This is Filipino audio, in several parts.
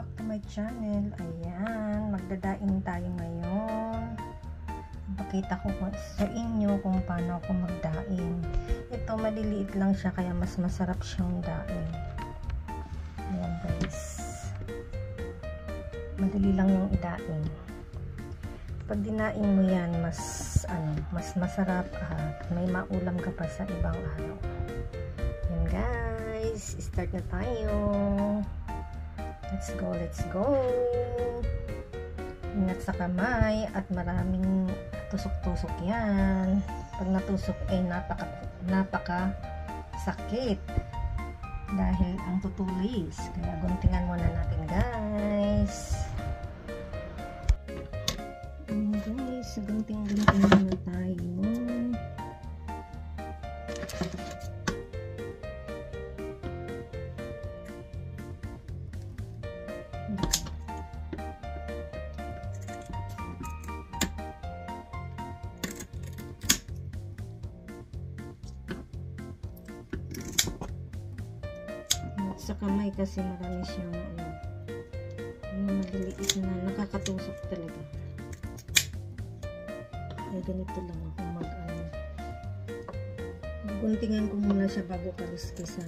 back to my channel. Ayan, magdadaing tayo ngayon. Pakita ko sa inyo kung paano ako magdaing. Ito, maliliit lang siya kaya mas masarap siyang daing. Ayan guys, madali lang yung idaing. Pag dinaing mo yan, mas masarap at may maulam ka pa sa ibang araw. Ayan guys, start na tayo. Let's go. Ingat sa kamay at maraming tusok-tusok yan. Pag natusok ay napaka sakit dahil ang tutulis. Kaya guntingan muna natin guys. Guys, gunting-gunting muna tayo. Sa kamay kasi marami siyang yung maliliit na nakakatusok talaga. Kaya ganito lang ako guntingan ko muna siya bago kaluskisan.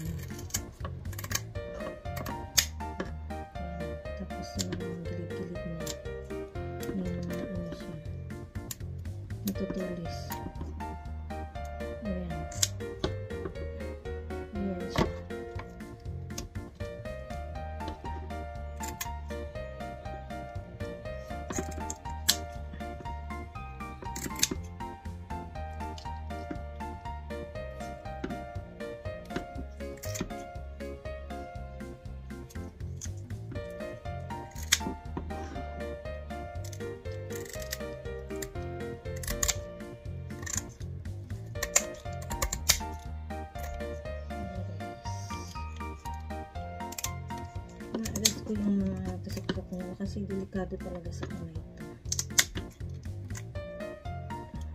Tapos yung gilid-gilid niya may mga siya natutulis. Ayan siya. Naalas ko yung mga tusok-tusok nila kasi delikado talaga sa kamay ito.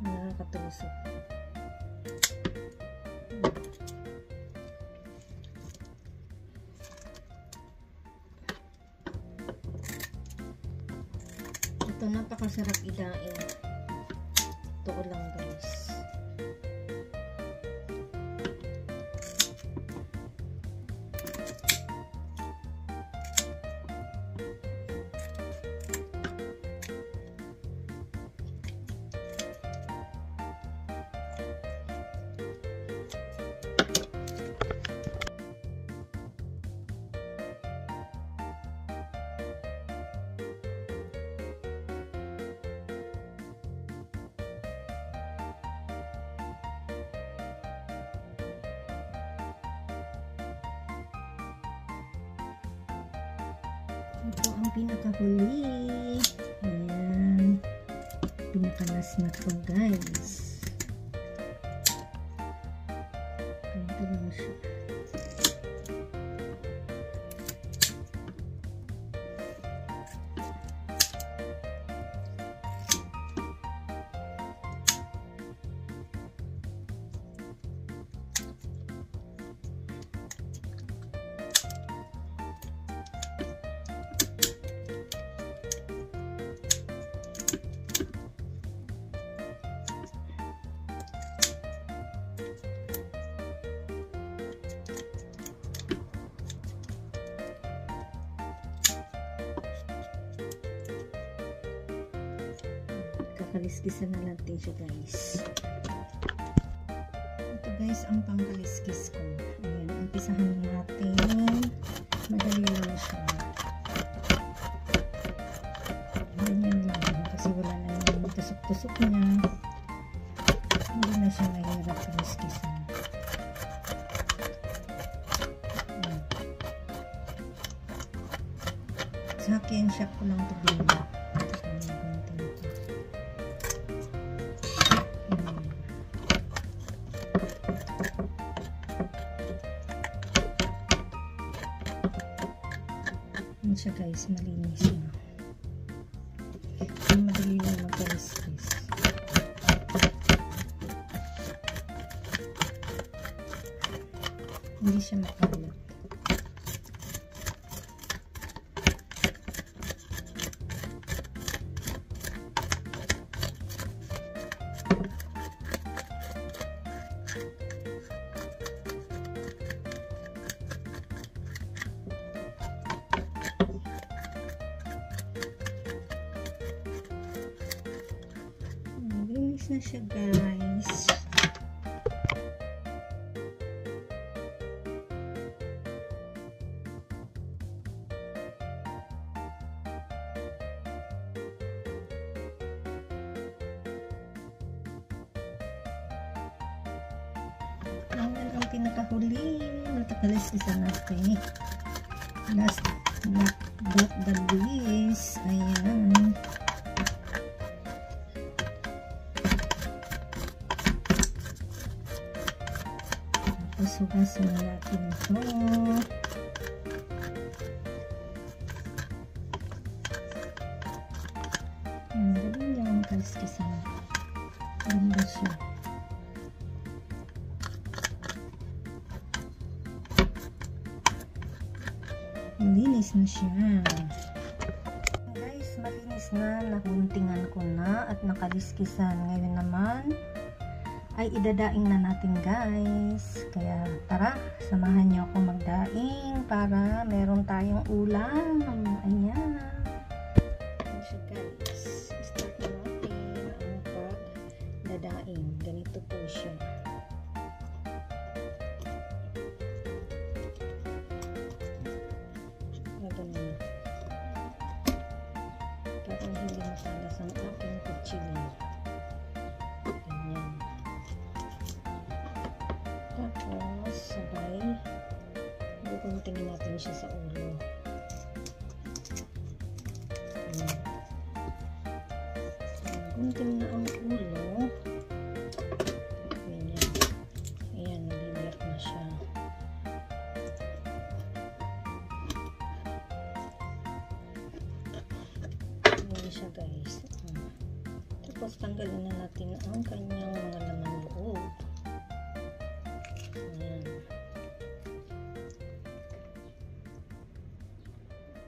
Nakakatusok. Ito napakasarap idaing. Ito lang guys. Ito ang pinakahuli. Ayan. Pinakalas na to guys. Ganito lang siya. Kakaliskisan na natin siya guys. Ito guys ang pangkaliskis ko. Ayan, umpisahan natin. Madali lang siya. Ganyan lang kasi wala na yung tusok-tusok niya. Hindi na siya mahirap kaliskisan. Sa akin, siya ko lang ito bila. Yan siya guys, malinis siya. Madali lang magkaliskis. Hindi siya makalat. Malinis na siya, guys. Ayan ang pinakahuli. Natakalis isa natin. Last but not the least. Ayan. Tapos hugasin natin ito. Ayan, dali niya ang kaliskisan. Ganda siya. Malinis na siya. Guys, malinis na. Nakuntingan ko na at nakaliskisan. Ngayon naman ay idadaing na natin, guys. Kaya tara, samahan niyo ako magdaing para meron tayong ulam. Ayan. Ayan siya, guys. Start na natin ang pagdadaing. Ganito po siya. Parang hindi matalas ang aking kutsilyo. Ganyan. Tapos, sabay, bukuntingin natin siya sa ulo. Ganyan. Gunting na ang ulo. Ganyan. Ayan, nabibiyak na siya. Siya, guys. Tapos tanggalin na natin ang kanyang mga laman loob. Ayan.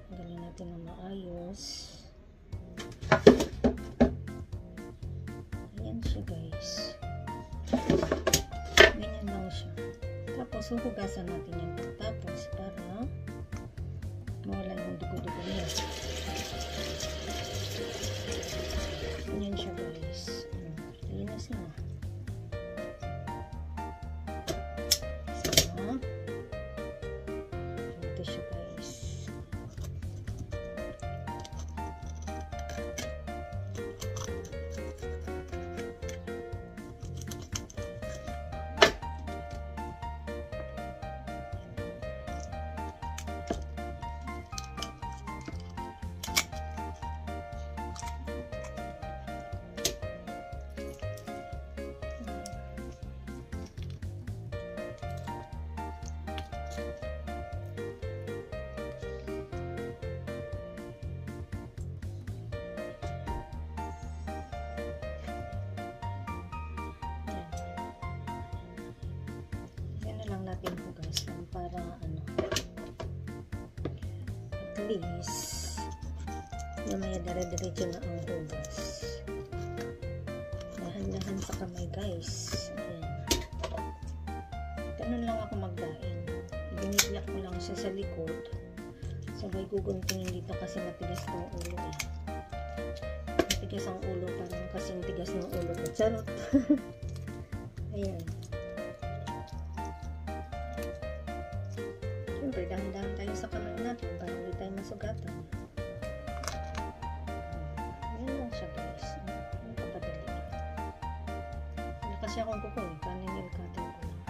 Tanggalin natin na maayos. Ayan siya, guys. Ganyan lang siya. Tapos huhugasan natin yung tapos para mawala yung dugo-dugo niya. Ganyan siya, guys. Linis na. So, ito siya, guys. Lang natin hugasan para at least mamaya dire-diretso na ang hugas. Dahan-dahan sa kamay, guys. Ayan. Ganun lang ako magdaing. Biniblak ko lang siya sa likod. Sabay guguntingin dito kasi matigas ng ulo eh. Matigas ang ulo, parang kasing tigas ng ulo ko. Charot. Ayan. Siyempre, dahan-dahan tayo sa kamay natin para hindi tayo masugatan. Ayan lang siya, guys. Ang kapadali. Hindi kasi akong kuko eh. Kaninil cutter ko lang.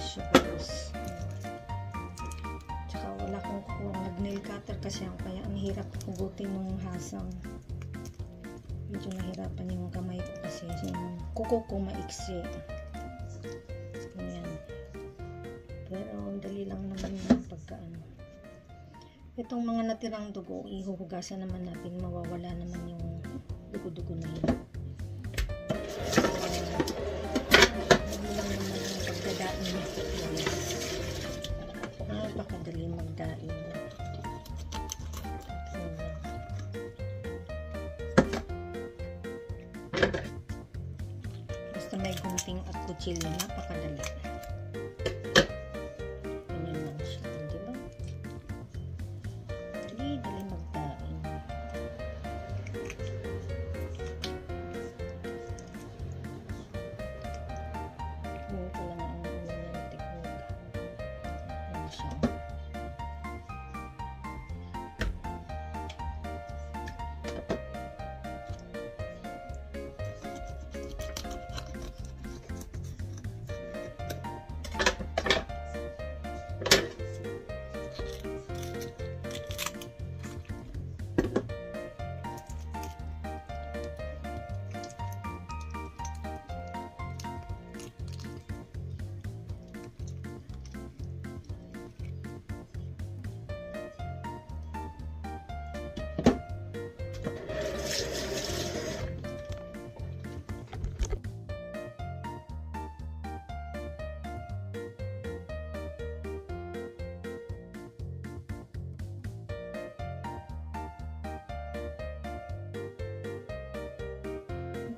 siya guys. Tsaka wala akong kukuha nag-nail cutter kasi ako, kaya ang hirap hugutin ng hasang. Medyo nahirapan yung kamay ko kasi yung kuko ko maiksi. Ayan. Pero dali lang naman na pagkaano. Itong mga natirang dugo, ihuhugasan naman natin, mawawala naman yung dugo-dugo na yun. Dali lang naman yung pagdadain nito. Napakadali magdain. Basta may gunting at kutsilyo, napakadali. Ganyan lang siya, di ba? Dali magdain. Yun ko lang ang unang technique. Yan siya.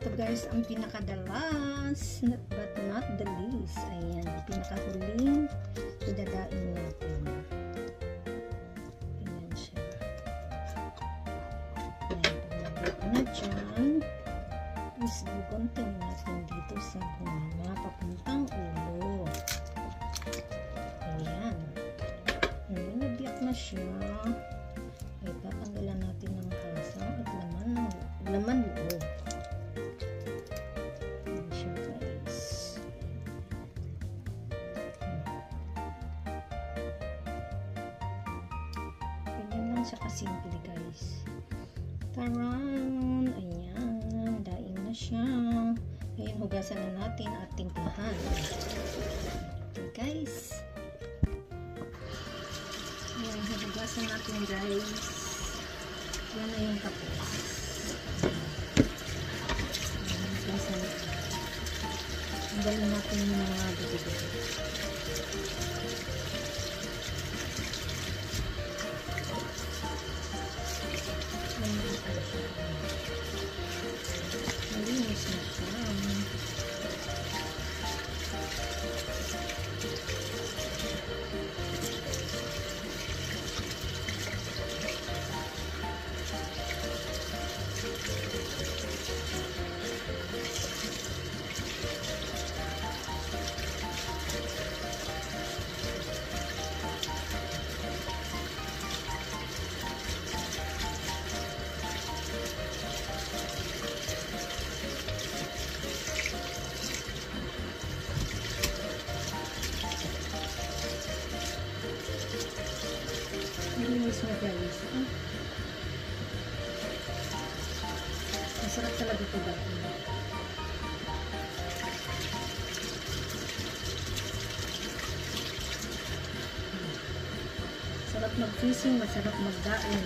Ito guys, ang pinakadalas, but not the least. Ayan, pinakahuling idadain natin. Ayan siya. Ayan, pag nagdain na dyan, is guguntin natin dito sa bunga, papuntang ulo. Ayan. Ayan, nabiyak na siya. Ay, tatanggalan natin ng hasang at laman loob. Siya kasimple guys. Taran! Ayan, daing na siya. Ayan, hugasan na natin at timplahan. Okay guys. Ayan, hugasan natin guys. Yan na yung tapos. Ayan, hugasan natin. Tanggalin natin yung mga dugo-dugo. Malinis na siya. Malinis na guys. Masarap talaga ito dati. Masarap mag-fishing, masarap magdain,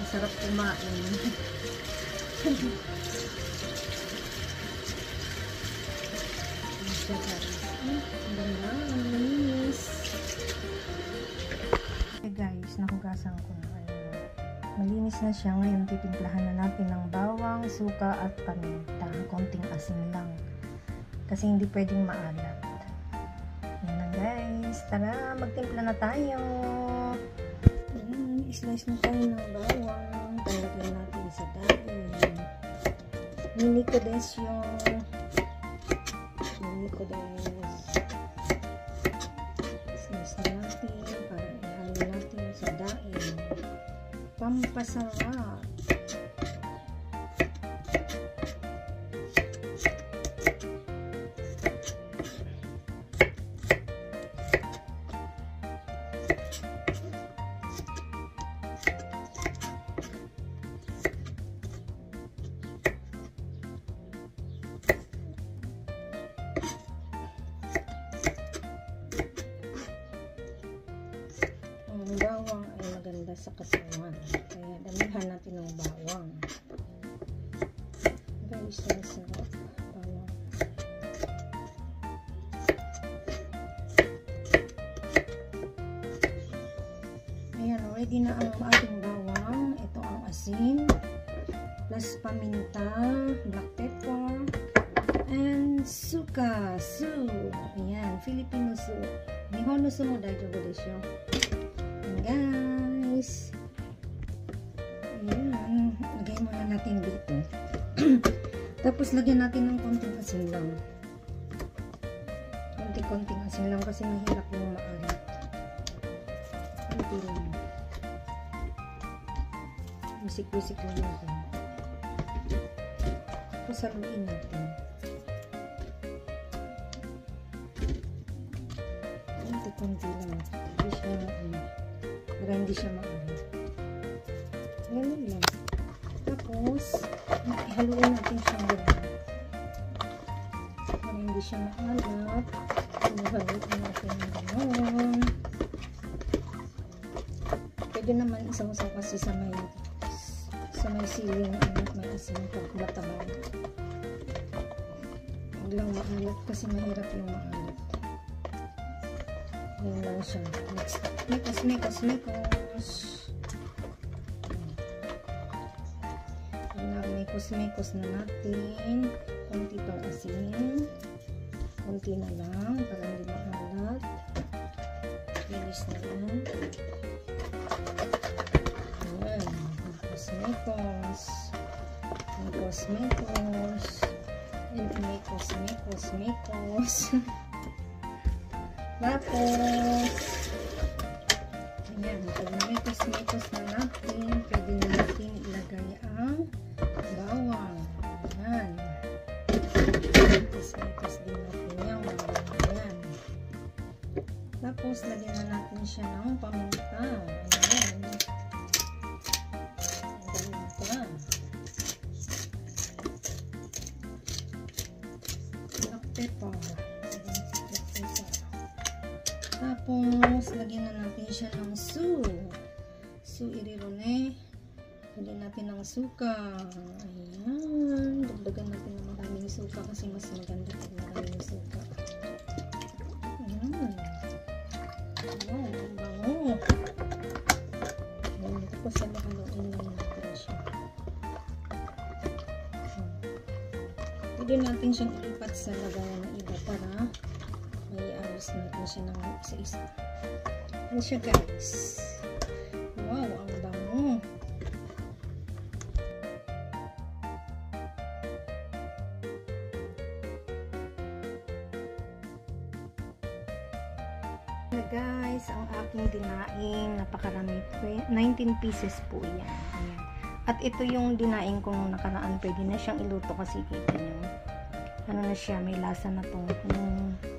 masarap kumain. Siya guys. Ang ganda, ang linis. Okay guys, nahugasan ko na. Ayan. Malinis na siya. Ngayon titimplahan na natin ng bawang, suka at paminta. Konting asin lang. Kasi hindi pwedeng maalat. Ayan na guys. Tara, magtimpla na tayo. Ayan, slice na tayo ng bawang. Talagyan natin sa dain. Mini ko des yung slice natin para ihalo natin sa dain. Pampasarap. Ang bawang ay maganda sa katawan, kaya damihan natin ng bawang. Guys, ang sarap bawang. Ayan, ready na ang ating bawang. Ito ang asin plus paminta, black pepper, and suka, su. Ayan, Filipino su. Nihon no sumo daijoubu desho. Guys, ayan, lagay muna natin dito. Tapos lagyan natin ng konting asin lang, konting asin lang kasi mahirap yung maalat. Konti lang, bisik-bisik lang natin. Tapos haluin natin konti lang, hindi siya maalat. Ganun lang. Tapos haluin natin siyang ganun para hindi siya maalat. Haluin natin ganun. Pwede naman isang-isang kasi sa may siling may asin pag batabaw. Huwag lang maalat kasi mahirap yung maalat. Yun lang siya. Next, mekos. Mekos na natin. Konti pang asin. Konti na lang para hindi maalat. Finish na lang. Ayan. Mekos. And mekos. Tapos, ayan, pag namekos na natin, pwede natin ilagay ang bawang. Ayan. Mekos din natin yung bawang. Ayan. Tapos, lagyan na natin siya ng paminta. Ayan. Paminta. Black pepper. Tapos, lagyan na natin siya ng su irirone. Lagyan natin ng suka. Ayan. Dagdagan natin ng maraming suka kasi mas maganda pag maraming suka. Ayan. Wow, bango. Ayan. Tapos, haluin lang natin siya. Pwede natin siyang ilipat sa lagayan ng iba para i-ayos natin siya ng isa-isa. Ano siya guys? Wow, ang bango. Guys, ang aking dinaing napakarami, 19 pieces po yan. Ayan. At ito yung dinaing kong nakaraan, pwede na siyang iluto kasi kita nyo ano na siya, may lasa na to,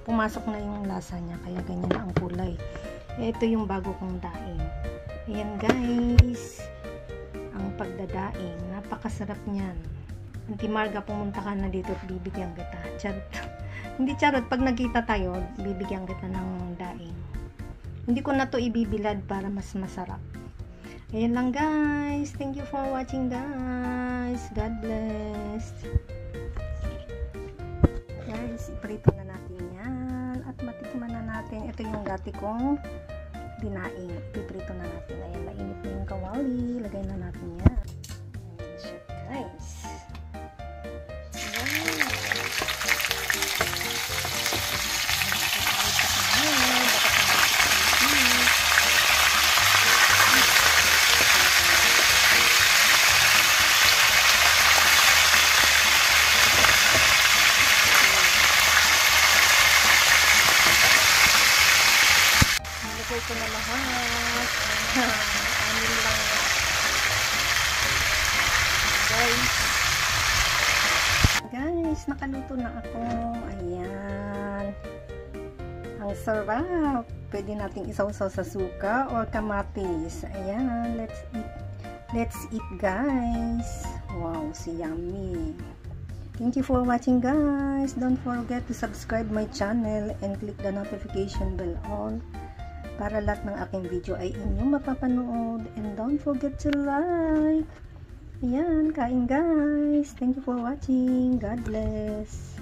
pumasok na yung lasa niya, kaya ganyan na ang kulay. Ito yung bago kong daing. Ayan guys, ang pagdadaing, napakasarap niyan. Auntie Marga, pumunta ka na dito at bibigyan kita. Charot. Hindi charot, pag nagkita tayo, bibigyan kita ng daing. Hindi ko na to ibibilad para mas masarap. Ayan lang guys, thank you for watching guys. God bless. Guys, iprito na natin yan at matikman na natin. Ito yung dati kong dinaing. Iprito na natin. Ayan, mainit na yung kawali. Lagay na natin yan. Ayan siya guys. Ito na lahat. Amin lang. Guys, nakaluto na ako. Ayan. Ang sarap. pwede nating isawsaw sa suka or kamatis. Ayan, let's eat guys. Wow, so yummy. Thank you for watching guys. Don't forget to subscribe my channel and click the notification bell on para lahat ng aking video ay inyong mapapanood. And don't forget to like. Ayan, kain guys. Thank you for watching. God bless.